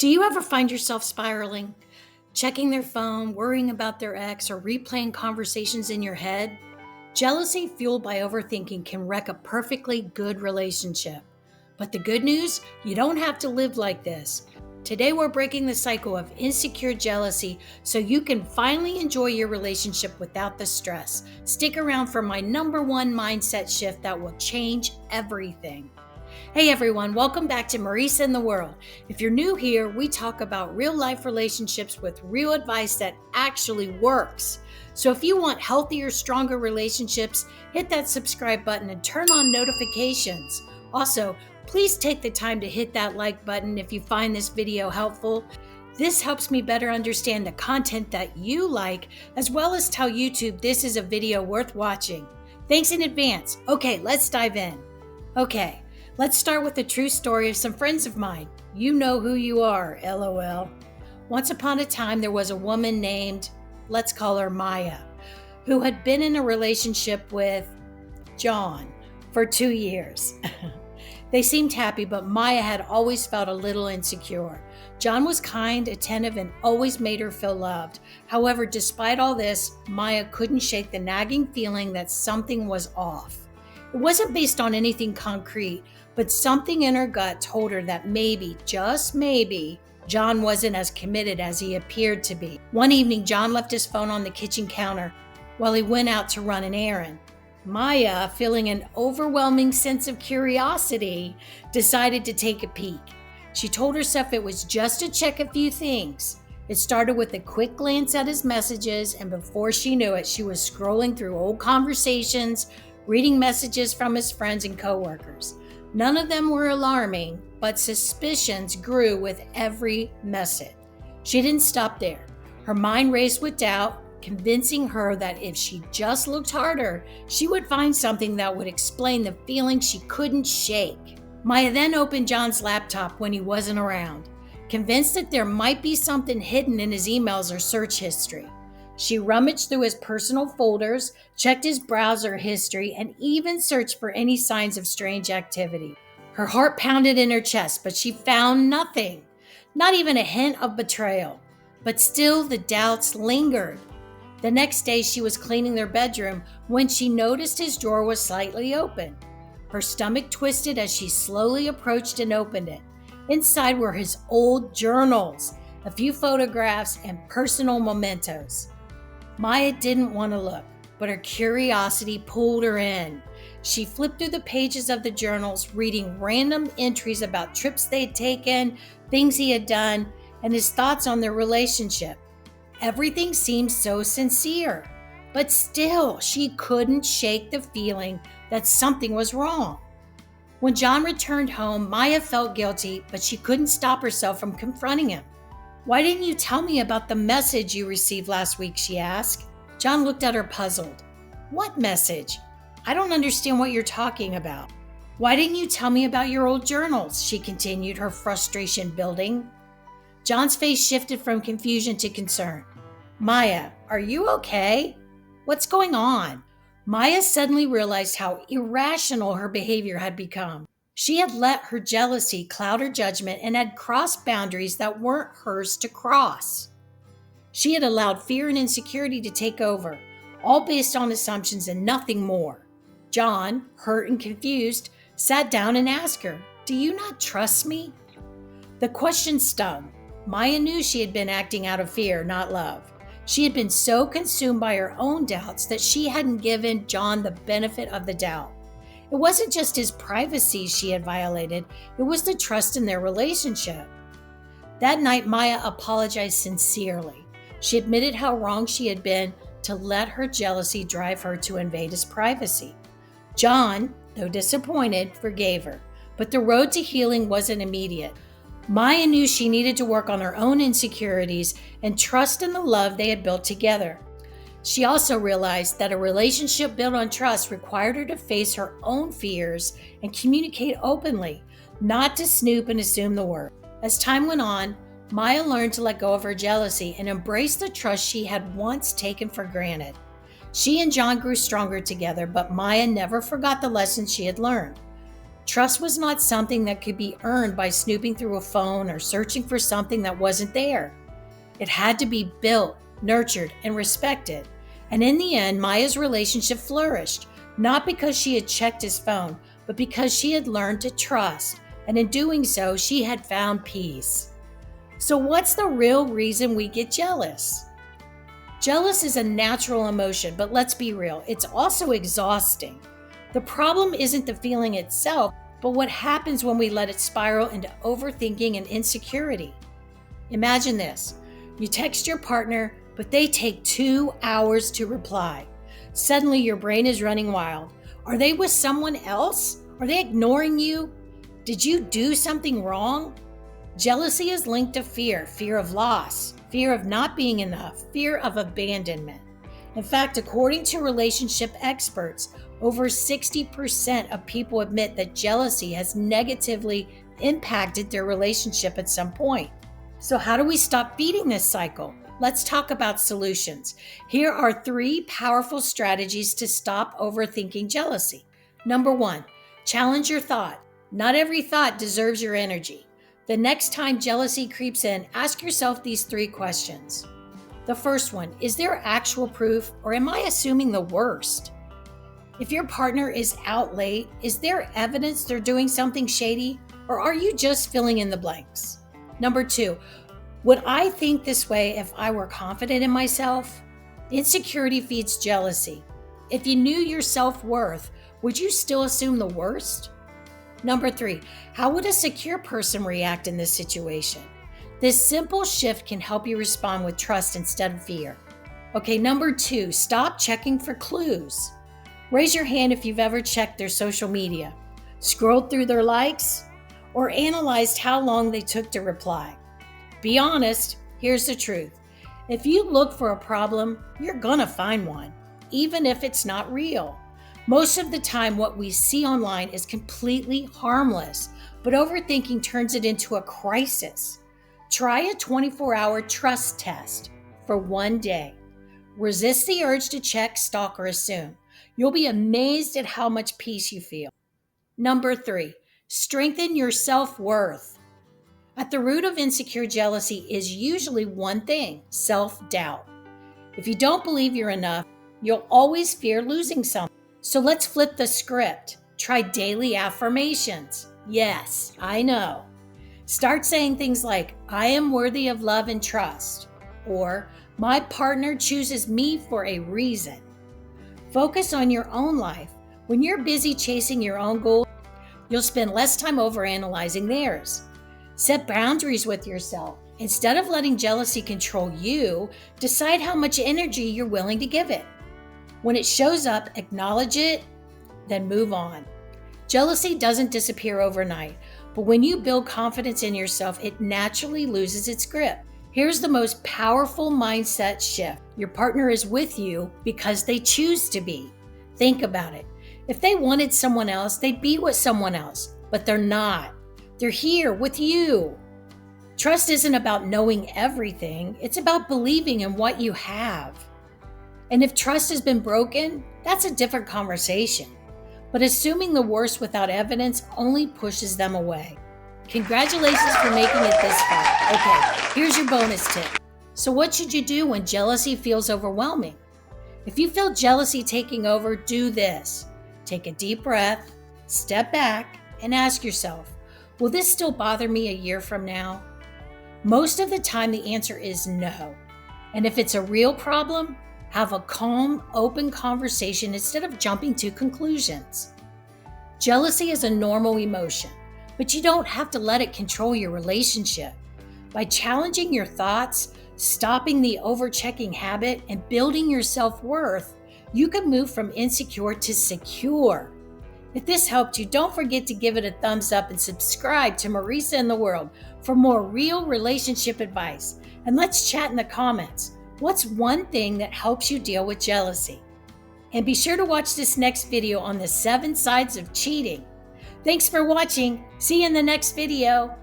Do you ever find yourself spiraling, checking their phone, worrying about their ex, or replaying conversations in your head? Jealousy fueled by overthinking can wreck a perfectly good relationship. But the good news, you don't have to live like this. Today, we're breaking the cycle of insecure jealousy so you can finally enjoy your relationship without the stress. Stick around for my number one mindset shift that will change everything. Hey everyone, welcome back to Marisa in the World. If you're new here, we talk about real life relationships with real advice that actually works. So if you want healthier, stronger relationships, hit that subscribe button and turn on notifications. Also, please take the time to hit that like button if you find this video helpful. This helps me better understand the content that you like, as well as tell YouTube this is a video worth watching. Thanks in advance. Okay, let's dive in. Okay. Let's start with the true story of some friends of mine. You know who you are, LOL. Once upon a time, there was a woman named, let's call her Maya, who had been in a relationship with John for 2 years. They seemed happy, but Maya had always felt a little insecure. John was kind, attentive, and always made her feel loved. However, despite all this, Maya couldn't shake the nagging feeling that something was off. It wasn't based on anything concrete, but something in her gut told her that maybe, just maybe, John wasn't as committed as he appeared to be. One evening, John left his phone on the kitchen counter while he went out to run an errand. Maya, feeling an overwhelming sense of curiosity, decided to take a peek. She told herself it was just to check a few things. It started with a quick glance at his messages, and before she knew it, she was scrolling through old conversations, reading messages from his friends and coworkers. None of them were alarming, but suspicions grew with every message. She didn't stop there. Her mind raced with doubt, convincing her that if she just looked harder, she would find something that would explain the feeling she couldn't shake. Maya then opened John's laptop when he wasn't around, convinced that there might be something hidden in his emails or search history. She rummaged through his personal folders, checked his browser history, and even searched for any signs of strange activity. Her heart pounded in her chest, but she found nothing, not even a hint of betrayal. But still, the doubts lingered. The next day, she was cleaning their bedroom when she noticed his drawer was slightly open. Her stomach twisted as she slowly approached and opened it. Inside were his old journals, a few photographs, and personal mementos. Maya didn't want to look, but her curiosity pulled her in. She flipped through the pages of the journals, reading random entries about trips they'd taken, things he had done, and his thoughts on their relationship. Everything seemed so sincere, but still, she couldn't shake the feeling that something was wrong. When John returned home, Maya felt guilty, but she couldn't stop herself from confronting him. "Why didn't you tell me about the message you received last week?" she asked. John looked at her puzzled. "What message? I don't understand what you're talking about." "Why didn't you tell me about your old journals?" she continued, her frustration building. John's face shifted from confusion to concern. "Maya, are you okay? What's going on?" Maya suddenly realized how irrational her behavior had become. She had let her jealousy cloud her judgment and had crossed boundaries that weren't hers to cross. She had allowed fear and insecurity to take over, all based on assumptions and nothing more. John, hurt and confused, sat down and asked her, "Do you not trust me?" The question stung. Maya knew she had been acting out of fear, not love. She had been so consumed by her own doubts that she hadn't given John the benefit of the doubt. It wasn't just his privacy she had violated, it was the trust in their relationship. That night, Maya apologized sincerely. She admitted how wrong she had been to let her jealousy drive her to invade his privacy. John, though disappointed, forgave her, but the road to healing wasn't immediate. Maya knew she needed to work on her own insecurities and trust in the love they had built together. She also realized that a relationship built on trust required her to face her own fears and communicate openly, not to snoop and assume the worst. As time went on, Maya learned to let go of her jealousy and embrace the trust she had once taken for granted. She and John grew stronger together, but Maya never forgot the lessons she had learned. Trust was not something that could be earned by snooping through a phone or searching for something that wasn't there. It had to be built, nurtured, and respected. And in the end, Maya's relationship flourished, not because she had checked his phone, but because she had learned to trust. And in doing so, she had found peace. So, what's the real reason we get jealous? Jealous is a natural emotion, but let's be real, it's also exhausting. The problem isn't the feeling itself, but what happens when we let it spiral into overthinking and insecurity. Imagine this. You text your partner, but they take 2 hours to reply. Suddenly your brain is running wild. Are they with someone else? Are they ignoring you? Did you do something wrong? Jealousy is linked to fear of loss, fear of not being enough, fear of abandonment. In fact, according to relationship experts, over 60% of people admit that jealousy has negatively impacted their relationship at some point. So how do we stop feeding this cycle? Let's talk about solutions. Here are 3 powerful strategies to stop overthinking jealousy. Number 1, challenge your thought. Not every thought deserves your energy. The next time jealousy creeps in, ask yourself these 3 questions. The first one, is there actual proof or am I assuming the worst? If your partner is out late, is there evidence they're doing something shady or are you just filling in the blanks? Number 2, would I think this way if I were confident in myself? Insecurity feeds jealousy. If you knew your self-worth, would you still assume the worst? Number 3, how would a secure person react in this situation? This simple shift can help you respond with trust instead of fear. Okay, number 2, stop checking for clues. Raise your hand if you've ever checked their social media, scrolled through their likes, or analyzed how long they took to reply. Be honest, here's the truth. If you look for a problem, you're gonna find one, even if it's not real. Most of the time, what we see online is completely harmless, but overthinking turns it into a crisis. Try a 24-hour trust test for 1 day. Resist the urge to check, stalk, or assume. You'll be amazed at how much peace you feel. Number 3, strengthen your self-worth. At the root of insecure jealousy is usually one thing, self-doubt. If you don't believe you're enough, you'll always fear losing something. So let's flip the script. Try daily affirmations. Yes, I know. Start saying things like, I am worthy of love and trust, or my partner chooses me for a reason. Focus on your own life. When you're busy chasing your own goals, you'll spend less time overanalyzing theirs. Set boundaries with yourself. Instead of letting jealousy control you, decide how much energy you're willing to give it. When it shows up, acknowledge it, then move on. Jealousy doesn't disappear overnight, but when you build confidence in yourself, it naturally loses its grip. Here's the most powerful mindset shift. Your partner is with you because they choose to be. Think about it. If they wanted someone else, they'd be with someone else, but they're not. They're here with you. Trust isn't about knowing everything. It's about believing in what you have. And if trust has been broken, that's a different conversation. But assuming the worst without evidence only pushes them away. Congratulations for making it this far. Okay, here's your bonus tip. So what should you do when jealousy feels overwhelming? If you feel jealousy taking over, do this. Take a deep breath, step back, and ask yourself, will this still bother me a year from now? Most of the time, the answer is no. And if it's a real problem, have a calm, open conversation instead of jumping to conclusions. Jealousy is a normal emotion, but you don't have to let it control your relationship. By challenging your thoughts, stopping the overchecking habit, and building your self-worth, you can move from insecure to secure. If this helped you, don't forget to give it a thumbs up and subscribe to Marisa in the World for more real relationship advice. And let's chat in the comments. What's one thing that helps you deal with jealousy? And be sure to watch this next video on the 7 sides of cheating. Thanks for watching. See you in the next video.